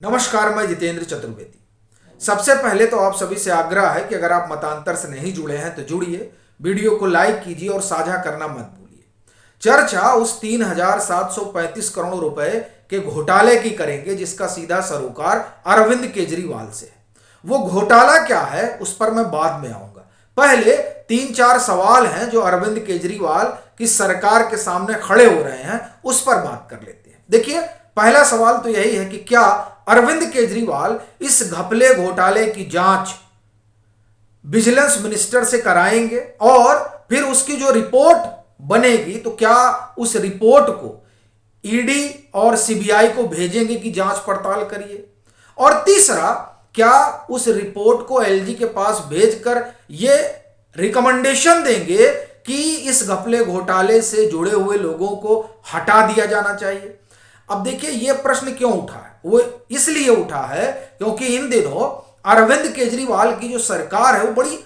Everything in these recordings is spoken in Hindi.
नमस्कार, मैं जितेंद्र चतुर्वेदी। सबसे पहले तो आप सभी से आग्रह है कि अगर आप मतांतर से नहीं जुड़े हैं तो जुड़िए, वीडियो को लाइक कीजिए और साझा करना मत भूलिए। चर्चा उस 3,735 करोड़ रुपए के घोटाले की करेंगे जिसका सीधा सरोकार अरविंद केजरीवाल से है। वो घोटाला क्या है उस पर मैं बाद में आऊंगा। पहले 3-4 सवाल हैं जो अरविंद केजरीवाल की सरकार के सामने खड़े हो रहे हैं, उस पर बात कर लेते हैं। देखिए, पहला सवाल तो यही है कि क्या अरविंद केजरीवाल इस घपले घोटाले की जांच विजिलेंस मिनिस्टर से कराएंगे और फिर उसकी जो रिपोर्ट बनेगी तो क्या उस रिपोर्ट को ईडी और सीबीआई को भेजेंगे कि जांच पड़ताल करिए। और तीसरा, क्या उस रिपोर्ट को एलजी के पास भेजकर ये रिकमेंडेशन देंगे कि इस घपले घोटाले से जुड़े हुए लोगों को हटा दिया जाना चाहिए। अब देखिए, यह प्रश्न क्यों उठा है, वो इसलिए उठा है क्योंकि इन दिनों अरविंद केजरीवाल की जो सरकार है वो बड़ी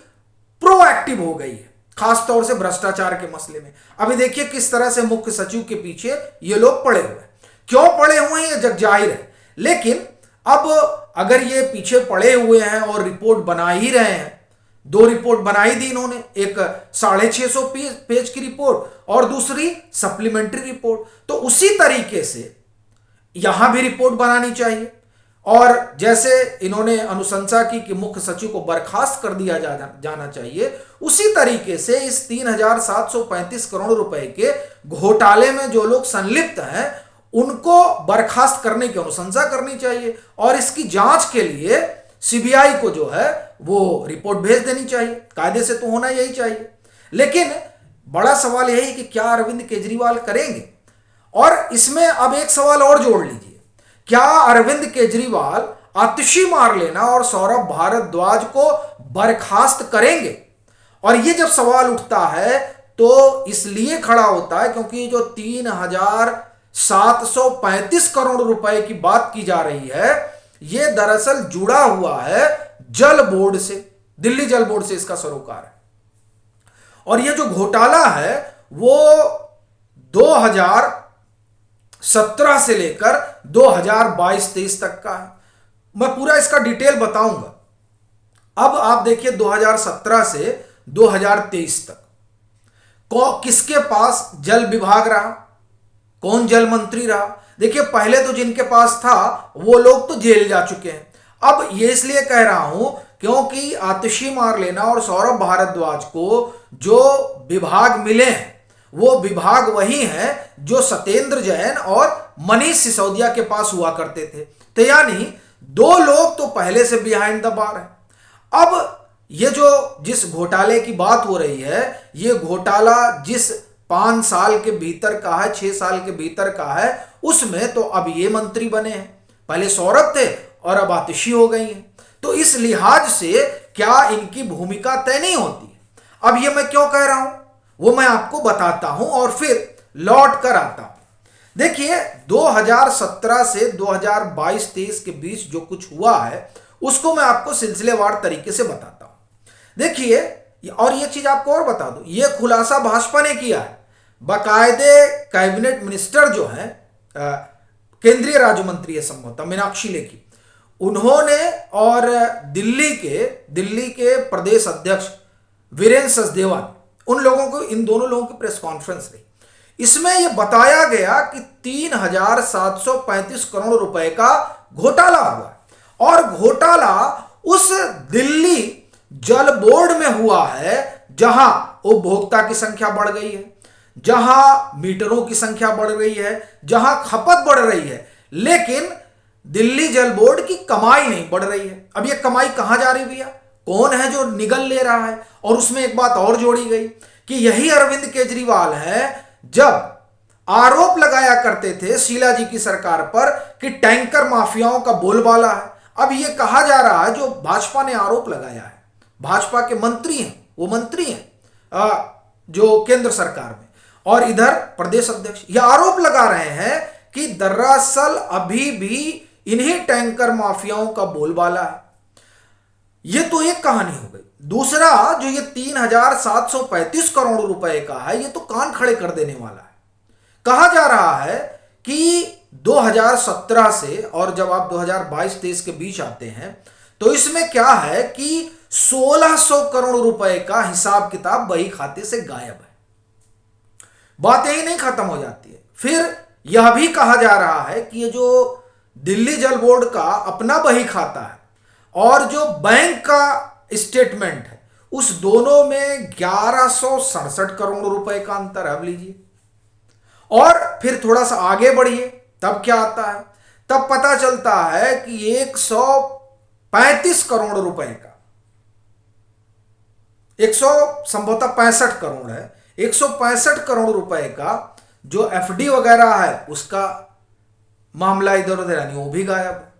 प्रोएक्टिव हो गई है, खासतौर से भ्रष्टाचार के मसले में। अभी देखिए किस तरह से मुख्य सचिव के पीछे ये लोग पड़े हुए हैं। क्यों पड़े हुए हैं ये जग जाहिर है, लेकिन अब अगर ये पीछे पड़े हुए हैं और रिपोर्ट बना ही रहे हैं, 2 रिपोर्ट बनाई दी इन्होंने, एक 650 पेज की रिपोर्ट और दूसरी सप्लीमेंट्री रिपोर्ट, तो उसी तरीके से यहां भी रिपोर्ट बनानी चाहिए। और जैसे इन्होंने अनुशंसा की कि मुख्य सचिव को बर्खास्त कर दिया जाना चाहिए, उसी तरीके से इस 3,735 करोड़ रुपए के घोटाले में जो लोग संलिप्त हैं उनको बर्खास्त करने की अनुशंसा करनी चाहिए और इसकी जांच के लिए सीबीआई को जो है वो रिपोर्ट भेज देनी चाहिए। कायदे से तो होना यही चाहिए, लेकिन बड़ा सवाल यही है कि क्या अरविंद केजरीवाल करेंगे। और इसमें अब एक सवाल और जोड़ लीजिए, क्या अरविंद केजरीवाल आतिशी मार लेना और सौरभ भारद्वाज को बर्खास्त करेंगे। और ये जब सवाल उठता है तो इसलिए खड़ा होता है क्योंकि जो 3,735 करोड़ रुपए की बात की जा रही है ये दरअसल जुड़ा हुआ है जल बोर्ड से, दिल्ली जल बोर्ड से इसका सरोकार है। और ये जो घोटाला है वो 2017 से लेकर 2022-23 तक का है। मैं पूरा इसका डिटेल बताऊंगा। अब आप देखिए 2017 से 2023 तक किसके पास जल विभाग रहा, कौन जल मंत्री रहा। देखिए, पहले तो जिनके पास था वो लोग तो जेल जा चुके हैं। अब ये इसलिए कह रहा हूं क्योंकि आतिशी मार लेना और सौरभ भारद्वाज को जो विभाग मिले हैं वो विभाग वही हैं जो सत्येंद्र जैन और मनीष सिसोदिया के पास हुआ करते थे। तो यानी 2 लोग तो पहले से बिहाइंड द बार है। अब ये जो जिस घोटाले की बात हो रही है, ये घोटाला जिस 5 साल के भीतर का है, 6 साल के भीतर का है, उसमें तो अब ये मंत्री बने हैं, पहले सौरभ थे और अब आतिशी हो गई हैं। तो इस लिहाज से क्या इनकी भूमिका तय नहीं होती। अब ये मैं क्यों कह रहा हूं वो मैं आपको बताता हूं और फिर लौट कर आता हूं। देखिए, 2017 से 2022-23 के बीच जो कुछ हुआ है उसको मैं आपको सिलसिलेवार तरीके से बताता हूं। देखिए, और ये चीज आपको और बता दूं, ये खुलासा भाजपा ने किया है। बाकायदे कैबिनेट मिनिस्टर जो है, केंद्रीय राज्य मंत्री है संभवतः मीनाक्षी लेखी, उन्होंने और दिल्ली के प्रदेश अध्यक्ष वीरेंद्र सचदेवा, उन लोगों को, इन दोनों लोगों की प्रेस कॉन्फ्रेंस रही। इसमें यह बताया गया कि 3,735 करोड़ रुपए का घोटाला हुआ और घोटाला उस दिल्ली जल बोर्ड में हुआ है जहां उपभोक्ता की संख्या बढ़ गई है, जहां मीटरों की संख्या बढ़ रही है, जहां खपत बढ़ रही है, लेकिन दिल्ली जल बोर्ड की कमाई नहीं बढ़ रही है। अब यह कमाई कहां जा रही भैया, कौन है जो निगल ले रहा है। और उसमें एक बात और जोड़ी गई कि यही अरविंद केजरीवाल है जब आरोप लगाया करते थे शीला जी की सरकार पर कि टैंकर माफियाओं का बोलबाला है। अब यह कहा जा रहा है, जो भाजपा ने आरोप लगाया है, भाजपा के मंत्री हैं, वो मंत्री हैं जो केंद्र सरकार में, और इधर प्रदेश अध्यक्ष यह आरोप लगा रहे हैं कि दरअसल अभी भी इन्हीं टैंकर माफियाओं का बोलबाला है। ये तो एक कहानी हो गई। दूसरा, जो ये 3,735 करोड़ रुपए का है, ये तो कान खड़े कर देने वाला है। कहा जा रहा है कि 2017 से और जब आप 2022-23 के बीच आते हैं तो इसमें क्या है कि 1600 करोड़ रुपए का हिसाब किताब बही खाते से गायब है। बात यही नहीं खत्म हो जाती है, फिर यह भी कहा जा रहा है कि ये जो दिल्ली जल बोर्ड का अपना बही खाता है और जो बैंक का स्टेटमेंट है, उस दोनों में 1167 करोड़ रुपए का अंतर है। अब लीजिए, और फिर थोड़ा सा आगे बढ़िए, तब क्या आता है? तब पता चलता है कि 135 करोड़ रुपए का, 100 संभवतः 65 करोड़ है, 165 करोड़ रुपए का जो एफडी वगैरह है उसका मामला इधर उधर, यानी वो भी गायब है।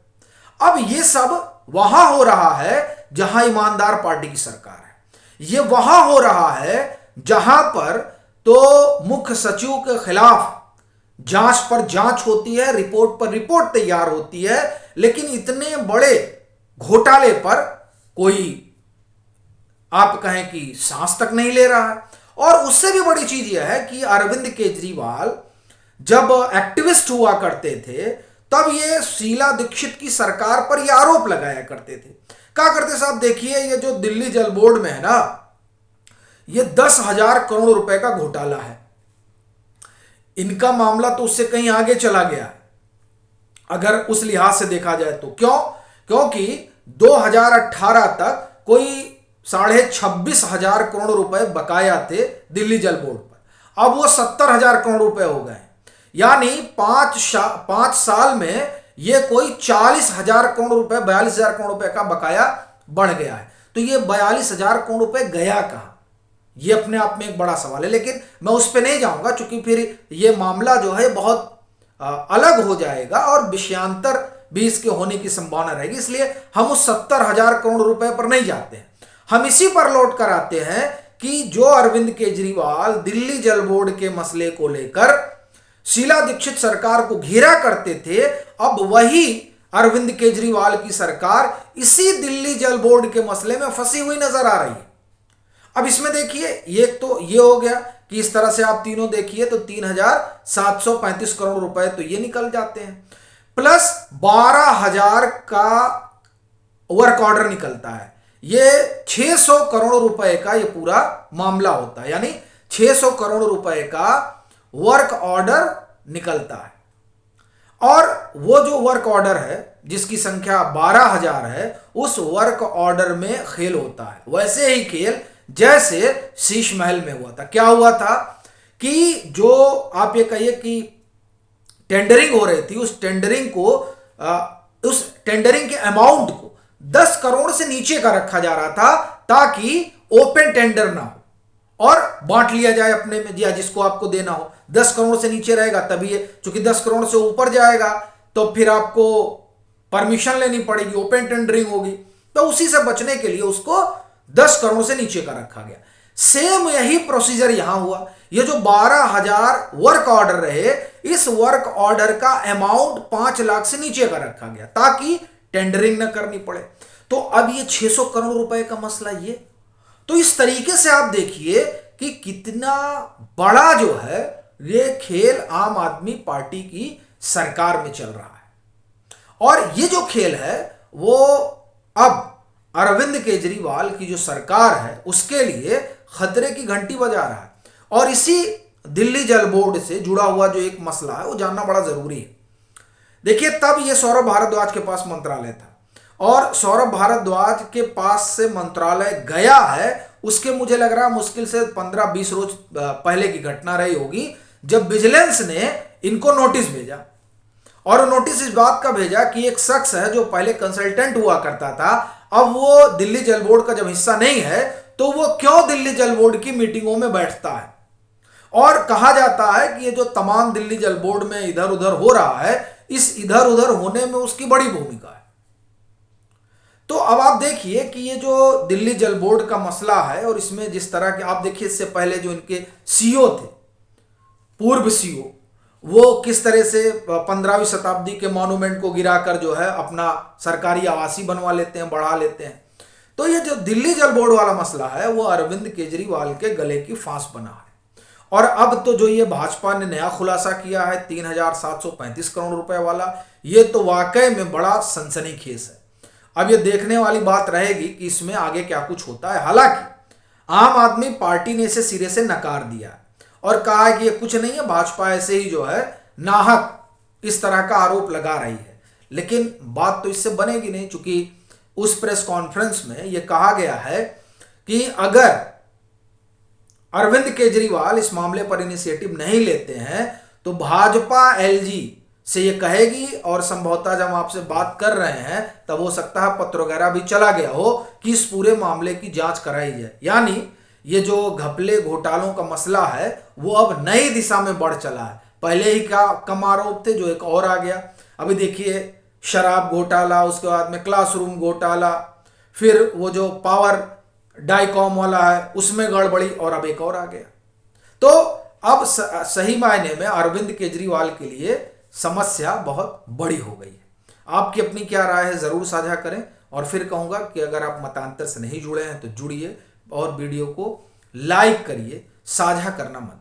अब ये सब वहां हो रहा है जहां ईमानदार पार्टी की सरकार है, ये वहां हो रहा है जहां पर तो मुख्य सचिव के खिलाफ जांच पर जांच होती है, रिपोर्ट पर रिपोर्ट तैयार होती है, लेकिन इतने बड़े घोटाले पर कोई आप कहें कि सांस तक नहीं ले रहा है। और उससे भी बड़ी चीज यह है कि अरविंद केजरीवाल जब एक्टिविस्ट हुआ करते थे तब ये शीला दीक्षित की सरकार पर ये आरोप लगाया करते थे। क्या करते साहब, देखिए ये जो दिल्ली जल बोर्ड में है ना, ये 10,000 करोड़ रुपए का घोटाला है। इनका मामला तो उससे कहीं आगे चला गया अगर उस लिहाज से देखा जाए तो। क्यों? क्योंकि 2018 तक कोई 26,500 करोड़ रुपए बकाया थे दिल्ली जल बोर्ड पर, अब वो 70,000 करोड़ रुपए हो गए, यानी 5 साल में ये कोई 40,000 करोड़ रुपए, 42,000 करोड़ रुपए का बकाया बढ़ गया है। तो ये 42,000 करोड़ रुपए गया कहां, ये अपने आप में एक बड़ा सवाल है। लेकिन मैं उस पर नहीं जाऊंगा क्योंकि फिर ये मामला जो है बहुत अलग हो जाएगा और विषयांतर भी इसके होने की संभावना रहेगी, इसलिए हम उस 70,000 करोड़ रुपए पर नहीं जाते हैं। हम इसी पर लौट कर आते हैं कि जो अरविंद केजरीवाल दिल्ली जल बोर्ड के मसले को लेकर शीला दीक्षित सरकार को घेरा करते थे, अब वही अरविंद केजरीवाल की सरकार इसी दिल्ली जल बोर्ड के मसले में फंसी हुई नजर आ रही है। अब इसमें देखिए, ये तो ये हो गया कि इस तरह से आप तीनों देखिए तो 3,735 करोड़ रुपए तो ये निकल जाते हैं, प्लस 12,000 का वर्क ऑर्डर निकलता है। ये 600 करोड़ रुपए का ये पूरा मामला होता है, यानी 600 करोड़ रुपए का वर्क ऑर्डर निकलता है। और वो जो वर्क ऑर्डर है जिसकी संख्या 12,000 है, उस वर्क ऑर्डर में खेल होता है, वैसे ही खेल जैसे शीश महल में हुआ था। क्या हुआ था कि जो आप ये कहिए कि टेंडरिंग हो रही थी, उस टेंडरिंग के अमाउंट को 10 करोड़ से नीचे का रखा जा रहा था ताकि ओपन टेंडर ना हो और बांट लिया जाए अपने में, या जिसको आपको देना हो। 10 करोड़ से नीचे रहेगा तभी, चूंकि 10 करोड़ से ऊपर जाएगा तो फिर आपको परमिशन लेनी पड़ेगी, ओपन टेंडरिंग होगी, तो उसी से बचने के लिए उसको 10 करोड़ से नीचे का रखा गया। सेम यही प्रोसीजर यहां हुआ। ये जो 12,000 वर्क ऑर्डर रहे, इस वर्क ऑर्डर का अमाउंट 5 लाख से नीचे का रखा गया ताकि टेंडरिंग न करनी पड़े। तो अब ये 600 करोड़ रुपए का मसला ये, तो इस तरीके से आप देखिए कि कितना बड़ा जो है ये खेल आम आदमी पार्टी की सरकार में चल रहा है। और ये जो खेल है वो अब अरविंद केजरीवाल की जो सरकार है उसके लिए खतरे की घंटी बजा रहा है। और इसी दिल्ली जल बोर्ड से जुड़ा हुआ जो एक मसला है वो जानना बड़ा जरूरी है। देखिए, तब ये सौरभ भारद्वाज के पास मंत्रालय था और सौरभ भारद्वाज के पास से मंत्रालय गया है, उसके मुझे लग रहा है मुश्किल से 15-20 रोज पहले की घटना रही होगी जब विजिलेंस ने इनको नोटिस भेजा। और नोटिस इस बात का भेजा कि एक शख्स है जो पहले कंसल्टेंट हुआ करता था, अब वो दिल्ली जल बोर्ड का जब हिस्सा नहीं है तो वो क्यों दिल्ली जल बोर्ड की मीटिंगों में बैठता है। और कहा जाता है कि ये जो तमाम दिल्ली जल बोर्ड में इधर उधर हो रहा है, इस इधर उधर होने में उसकी बड़ी भूमिका है। तो अब आप देखिए कि ये जो दिल्ली जल बोर्ड का मसला है और इसमें जिस तरह के आप देखिए, इससे पहले जो इनके सीईओ थे, पूर्व सीईओ, वो किस तरह से 15वीं शताब्दी के मॉन्यूमेंट को गिराकर जो है अपना सरकारी आवासी बनवा लेते हैं, बढ़ा लेते हैं। तो ये जो दिल्ली जल बोर्ड वाला मसला है वो अरविंद केजरीवाल के गले की फांस बना है। और अब तो जो ये भाजपा ने नया खुलासा किया है 3,735 करोड़ रुपए वाला, ये तो वाकई में बड़ा सनसनीखेज है। अब ये देखने वाली बात रहेगी कि इसमें आगे क्या कुछ होता है। हालांकि आम आदमी पार्टी ने इसे सिरे से नकार दिया है और कहा है कि ये कुछ नहीं है, भाजपा ऐसे ही जो है नाहक इस तरह का आरोप लगा रही है। लेकिन बात तो इससे बनेगी नहीं, चूंकि उस प्रेस कॉन्फ्रेंस में यह कहा गया है कि अगर अरविंद केजरीवाल इस मामले पर इनिशिएटिव नहीं लेते हैं तो भाजपा एलजी से ये कहेगी, और संभवतः जब आपसे बात कर रहे हैं तब हो सकता है पत्र वगैरह भी चला गया हो कि इस पूरे मामले की जांच कराई जाए। यानी ये जो घपले घोटालों का मसला है वो अब नई दिशा में बढ़ चला है। पहले ही का कम आरोप थे, जो एक और आ गया। अभी देखिए शराब घोटाला, उसके बाद में क्लासरूम घोटाला, फिर वो जो पावर डाइकॉम वाला है उसमें गड़बड़ी, और अब एक और आ गया। तो अब सही मायने में अरविंद केजरीवाल के लिए समस्या बहुत बड़ी हो गई है। आपकी अपनी क्या राय है जरूर साझा करें, और फिर कहूंगा कि अगर आप मतांतर से नहीं जुड़े हैं तो जुड़िए और वीडियो को लाइक करिए, साझा करना मत